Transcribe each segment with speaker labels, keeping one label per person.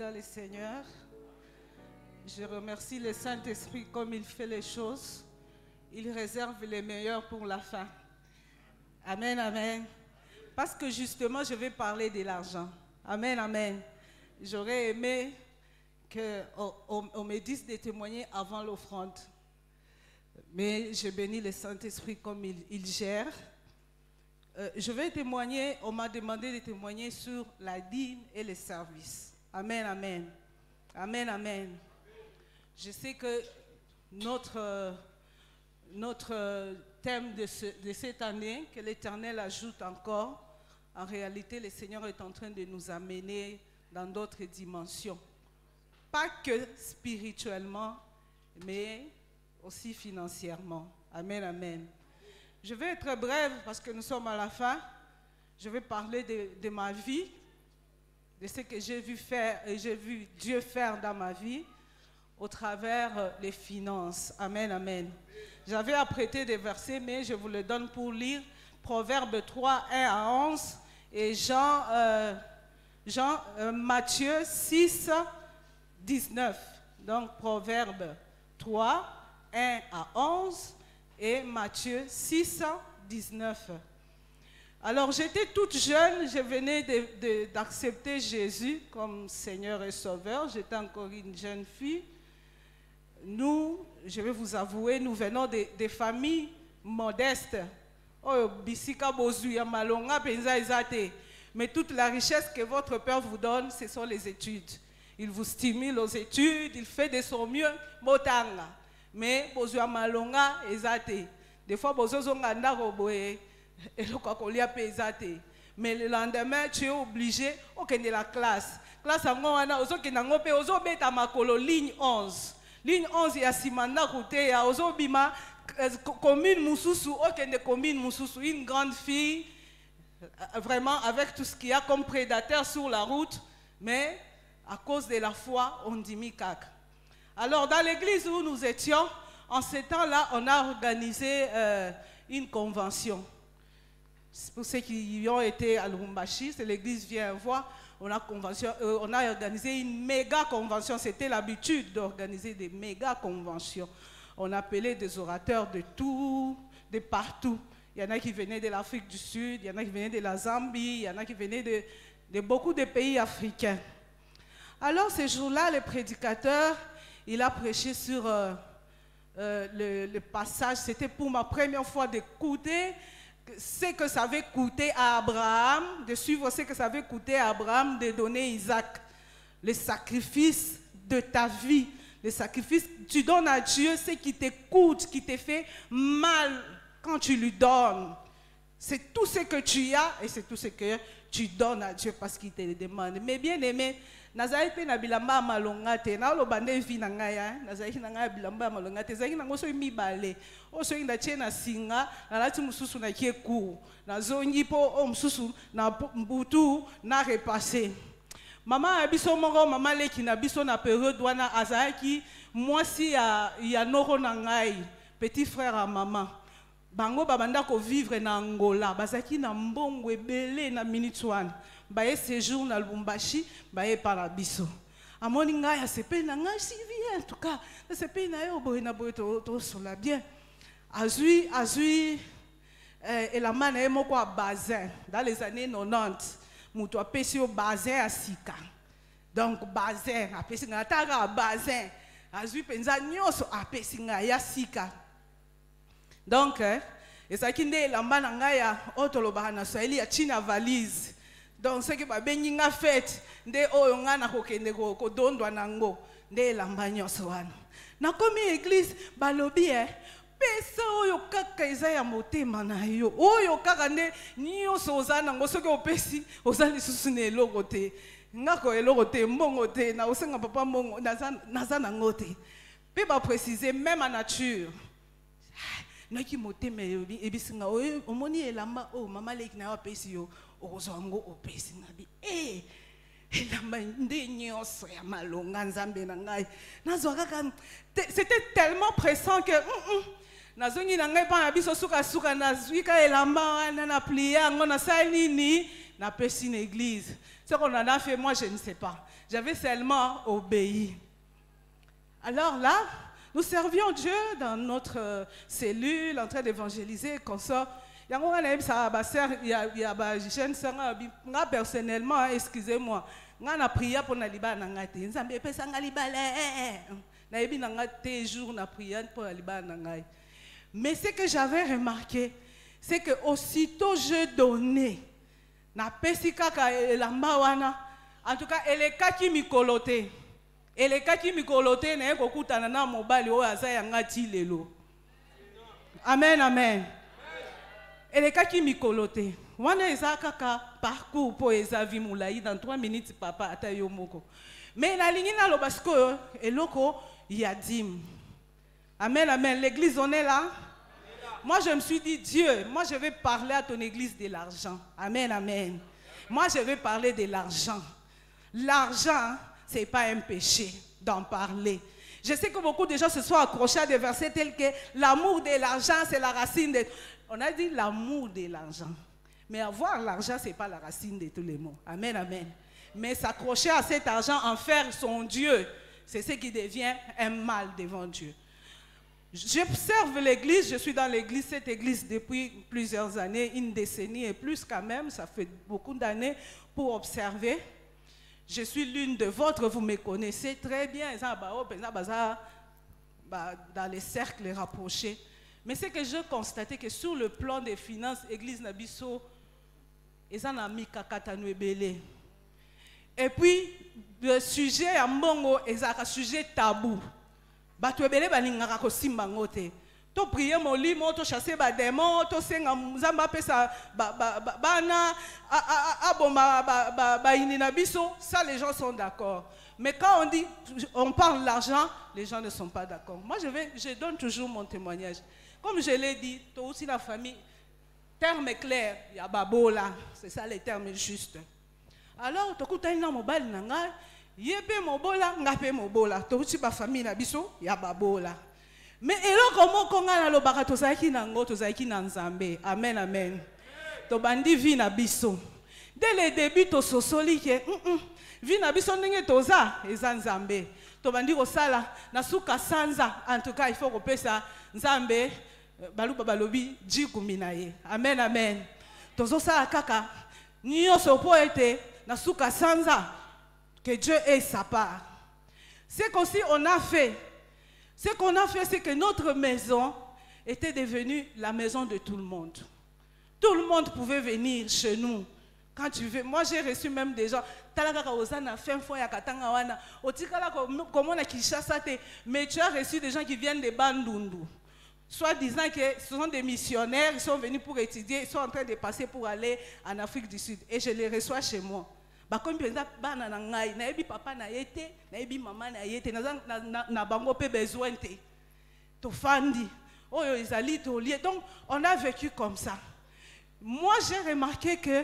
Speaker 1: dans le Seigneur. Je remercie le Saint-Esprit comme il fait les choses. Il réserve les meilleurs pour la fin. Amen, amen. Parce que justement, je vais parler de l'argent. Amen, amen. J'aurais aimé qu'on me dise de témoigner avant l'offrande. Mais je bénis le Saint-Esprit comme il gère. Je vais témoigner, on m'a demandé de témoigner sur la dîme et les services. Amen, amen. Amen, amen. Je sais que notre thème de cette année, que l'Éternel ajoute encore, en réalité, le Seigneur est en train de nous amener dans d'autres dimensions. Pas que spirituellement, mais aussi financièrement. Amen, amen. Je vais être brève parce que nous sommes à la fin. Je vais parler de ma vie, de ce que j'ai vu faire et j'ai vu Dieu faire dans ma vie au travers les finances. Amen, amen. J'avais apprêté des versets, mais je vous les donne pour lire. Proverbe 3, 1 à 11 et Matthieu 6, 19. Donc, Proverbe 3, 1 à 11 et Matthieu 6, 19. Alors, j'étais toute jeune, je venais d'accepter Jésus comme Seigneur et Sauveur. J'étais encore une jeune fille. Nous, je vais vous avouer, nous venons des familles modestes. Oh, bisika bozuya malonga penza ezate. Mais toute la richesse que votre père vous donne, ce sont les études. Il vous stimule aux études, il fait de son mieux, motanga. Mais bozuya malonga ezate. Des fois bozozonga ndako boye eloko kolia pe ezate. Mais le lendemain, tu es obligé okende la classe. Classe yango wana ozokenda ngo pe ozobeta makolo ligne 11. Ligne 11 ya simanda kote ya ozobima commune Moussousou, okende commune Moussousou, une grande fille, vraiment avec tout ce qu'il y a comme prédateur sur la route, mais à cause de la foi, on dit mikak. Alors dans l'église où nous étions, en ce temps-là, on a organisé une convention. Pour ceux qui ont été à Lubumbashi, c'est l'église vient voir. On a organisé une méga convention. C'était l'habitude d'organiser des méga conventions. On appelait des orateurs de tout, de partout. Il y en a qui venaient de l'Afrique du Sud, il y en a qui venaient de la Zambie, il y en a qui venaient de beaucoup de pays africains. Alors ce jour-là, le prédicateur, il a prêché sur le passage. C'était pour ma première fois d'écouter ce que ça avait coûté à Abraham, de suivre ce que ça avait coûté à Abraham de donner Isaac, le sacrifice de ta vie, le sacrifice, tu donnes à Dieu ce qui te coûte, qui te fait mal quand tu lui donnes. C'est tout ce que tu as et c'est tout ce que tu donnes à Dieu parce qu'il te le demande. Mais bien aimé, nazali pe na bilamba malonga te na lo bande vi na ngai nazali na ngai bilamba malonga te zali na ngoso mibale o so inda chena singa na lati mususu na kieku na zongi po o mususu na mbutu na repasser. Maman abiso moko mama leki na biso na période wana azaki mwasi ya noro na ngai petit frère à maman bango babanda ko vivre na Angola bazaki na mbongo ebele na minitwana baye séjour na Lubumbashi baye para biso amoni ngai asepe na ngai si bien en tout cas asepe na yo boye na boye to sola bien azui et la main moko a bazin dans les années 90 mutu apesi yo bazin à sika donc bazin apesi nga taka bazin azui penza nyoso apesi nga ya sika donc ezaki nde elamba na ngai ya otolobaka na Swahili ya china valise. Donc, ce qui va bien en fait, nde oyo ngana kokende ko dondwa nango, nde elamba nyonso wana. Na komi église balobi pesa oyo kaka eza ya motema na yo. Oyo kaka nde nyonso oza nango soki opesi oza lisusu na eloko te. Ngako eloko te mbongo te na osenga papa mbongo naza nango te. Pe ba préciser même en nature. Naki motema ebisinga oyo omoni elamba o mama leki na opesi yo. Ozango opesi ngabi elamba nde nyonso ya malonga nzambe na ngai nazwa kaka c'était tellement pressant que nazongi na ngai pa na biso suka nazwi ka elamba wana na plier yango na sali nini n'a pas une église. Ce qu'on en a fait, moi, je ne sais pas. J'avais seulement obéi. Alors là, nous servions Dieu dans notre cellule, en train d'évangéliser, comme ça. Il y a des jeunes sœurs, moi personnellement, excusez-moi, je prié pour la liba nangate. Nzambe pesa ngalibale. Na yebi nangate jour na prié pour la liba nangay. Mais ce que j'avais remarqué, c'est que aussitôt je donnais, na pesi kaka elamba wana, en tout cas eleka ki mikolote. Eleka ki mikolote na ekokutana na mobali o aza yangati lelo. Amen, amen. Eleka ki mikolote. Wana eza kaka parcours po eza vi moulayi dans 3 minutes papa ata yo moko. Mais na lingi na lobasko eloko yadim. Amen, amen. L'église on est là. Moi je me suis dit Dieu, moi je vais parler à ton église de l'argent. Amen, amen. Moi je vais parler de l'argent. L'argent, ce n'est pas un péché d'en parler. Je sais que beaucoup de gens se sont accrochés à des versets tels que l'amour de l'argent, c'est la racine de... On a dit l'amour de l'argent. Mais avoir l'argent, ce n'est pas la racine de tous les mots. Amen, amen. Mais s'accrocher à cet argent, en faire son Dieu, c'est ce qui devient un mal devant Dieu. J'observe l'église, je suis dans l'église, cette église depuis plusieurs années, une décennie et plus quand même, ça fait beaucoup d'années pour observer. Je suis l'une de vôtres, vous me connaissez très bien, dans les cercles rapprochés. Mais c'est que je constatais que sur le plan des finances, l'église Nabiso, ils ont mis kakatanu ebele. Et puis, le sujet à Mbongo est un sujet tabou. Batu ebele balingaka kosimba ngote. To prier mon lit, to chasser ba démon, to senga mzamba pesa bana ba inina biso, ça les gens sont d'accord. Mais quand on dit on parle de l'argent, les gens ne sont pas d'accord. Moi je donne toujours mon témoignage. Comme je l'ai dit, toi aussi la famille, terme clair, il y a babola, c'est ça les termes justes. Alors, tu as une mobile nanga, yebe mobola, ngape mobola, tu aussi ba famille na biso, il y a babola. Mais et comment qu'on a le barato zaiki nango, to zaiki nanzambe. Amen, amen. To bandi vi na biso. Dès le début, to sosoli ke, vi na biso ndenge toza, ezanzambe. To bandi ko sala, na suka sanza, en tout cas il faut repérer ça, nzambe. Baluba balobi jikuminaye. Amen, amen. Tozo sa kaka nyoso po ete na suka sanza que Dieu ait sa part. C'est qu'aussi on a fait. Ce qu'on a fait, c'est que notre maison était devenue la maison de tout le monde. Tout le monde pouvait venir chez nous. Quand tu veux, moi j'ai reçu même des gens. Mais tu as reçu des gens qui viennent de Bandundu. Soit disant que ce sont des missionnaires, ils sont venus pour étudier, ils sont en train de passer pour aller en Afrique du Sud. Et je les reçois chez moi. Comme par exemple, papa na été, maman na été, na bango pe besoin te. To fandi. Oh izali to lié. Donc on a vécu comme ça. Moi j'ai remarqué que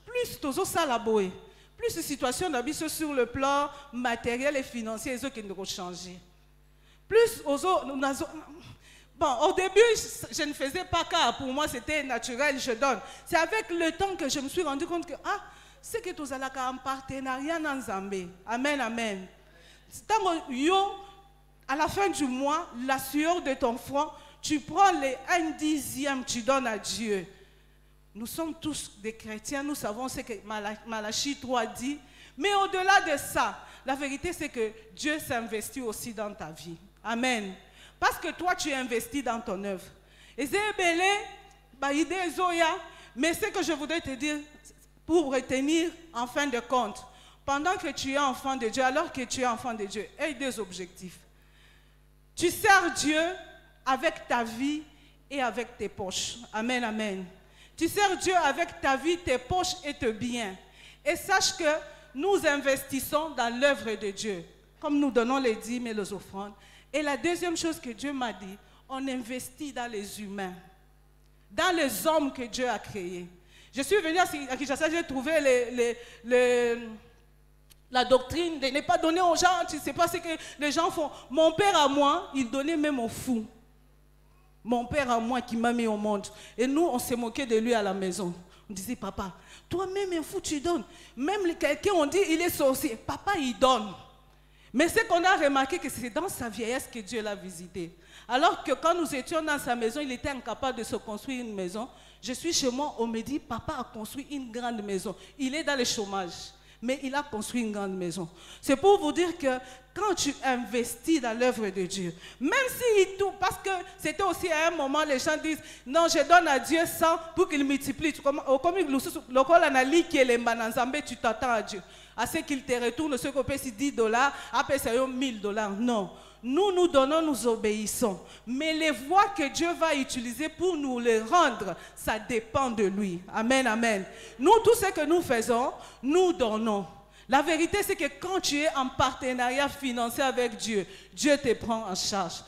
Speaker 1: plus tozo salaboé, plus de situations d'habitude sur le plan matériel et financier, ils ont qui nous changé. Plus bon, au début, je ne faisais pas cas. Pour moi, c'était naturel, je donne. C'est avec le temps que je me suis rendu compte que, c'est que tu as un partenariat dans Zambé. Amen, amen. À la fin du mois, la sueur de ton front, tu prends les 1/10, tu donnes à Dieu. Nous sommes tous des chrétiens, nous savons ce que Malachie 3 dit. Mais au-delà de ça, la vérité, c'est que Dieu s'investit aussi dans ta vie. Amen. Parce que toi, tu investis dans ton œuvre. Et mais ce que je voudrais te dire, pour retenir en fin de compte, pendant que tu es enfant de Dieu, alors que tu es enfant de Dieu, aie deux objectifs. Tu sers Dieu avec ta vie et avec tes poches. Amen, amen. Tu sers Dieu avec ta vie, tes poches et tes biens. Et sache que nous investissons dans l'œuvre de Dieu, comme nous donnons les dîmes et les offrandes. Et la deuxième chose que Dieu m'a dit, on investit dans les humains, dans les hommes que Dieu a créés. Je suis venu à Kinshasa, j'ai trouvé la doctrine de ne pas donner aux gens, tu ne sais pas ce que les gens font. Mon père à moi, il donnait même aux fous. Mon père à moi qui m'a mis au monde. Et nous, on s'est moqué de lui à la maison. On disait, papa, toi-même, un fou, tu donnes. Même quelqu'un, on dit, il est sorcier. Papa, il donne. Mais ce qu'on a remarqué, que c'est dans sa vieillesse que Dieu l'a visité. Alors que quand nous étions dans sa maison, il était incapable de se construire une maison. Je suis chez moi, on me dit, papa a construit une grande maison. Il est dans le chômage, mais il a construit une grande maison. C'est pour vous dire que quand tu investis dans l'œuvre de Dieu, même si tout, parce que c'était aussi à un moment, les gens disent, non, je donne à Dieu 100 pour qu'il multiplie. Comme tu t'attends à Dieu. À ce qu'il te retourne ce qu'on paie $10, après ça $1000. Non. Nous donnons, nous obéissons. Mais les voies que Dieu va utiliser pour nous les rendre, ça dépend de lui. Amen, amen. Nous, tout ce que nous faisons, nous donnons. La vérité, c'est que quand tu es en partenariat financier avec Dieu, Dieu te prend en charge.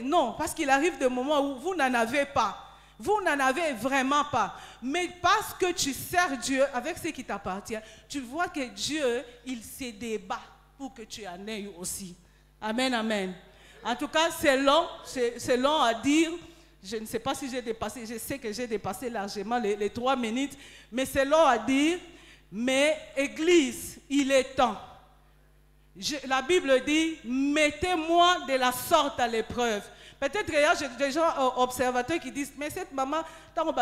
Speaker 1: Non, parce qu'il arrive des moments où vous n'en avez pas. Vous n'en avez vraiment pas. Mais parce que tu sers Dieu avec ce qui t'appartient, tu vois que Dieu, il se débat pour que tu en aies aussi. Amen, amen. En tout cas, c'est long à dire. Je ne sais pas si j'ai dépassé, je sais que j'ai dépassé largement les 3 minutes, mais c'est long à dire. Mais Église, il est temps. La Bible dit, mettez-moi de la sorte à l'épreuve. Peut-être qu'il y a des gens observateurs qui disent, mais cette maman, nous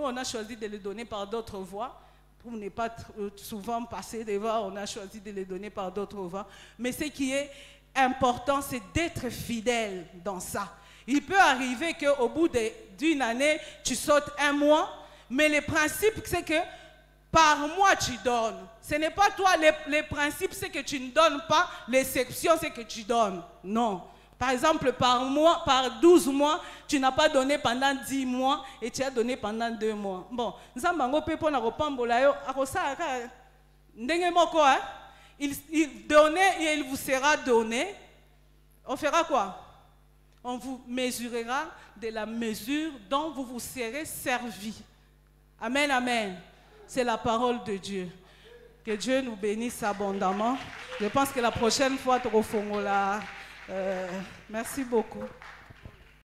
Speaker 1: on a choisi de le donner par d'autres voies. Pour ne pas souvent passer devant, on a choisi de le donner par d'autres voies. Mais ce qui est important, c'est d'être fidèle dans ça. Il peut arriver qu'au bout d'une année, tu sautes 1 mois, mais le principe, c'est que par mois, tu donnes. Ce n'est pas toi, le principe, c'est que tu ne donnes pas. L'exception, c'est que tu donnes. Non. Par exemple, par mois, par 12 mois, tu n'as pas donné pendant 10 mois et tu as donné pendant 2 mois. Bon, il donnait et il vous sera donné. On fera quoi? On vous mesurera de la mesure dont vous vous serez servi. Amen, amen. C'est la parole de Dieu. Que Dieu nous bénisse abondamment. Je pense que la prochaine fois, tu refongola. Merci beaucoup.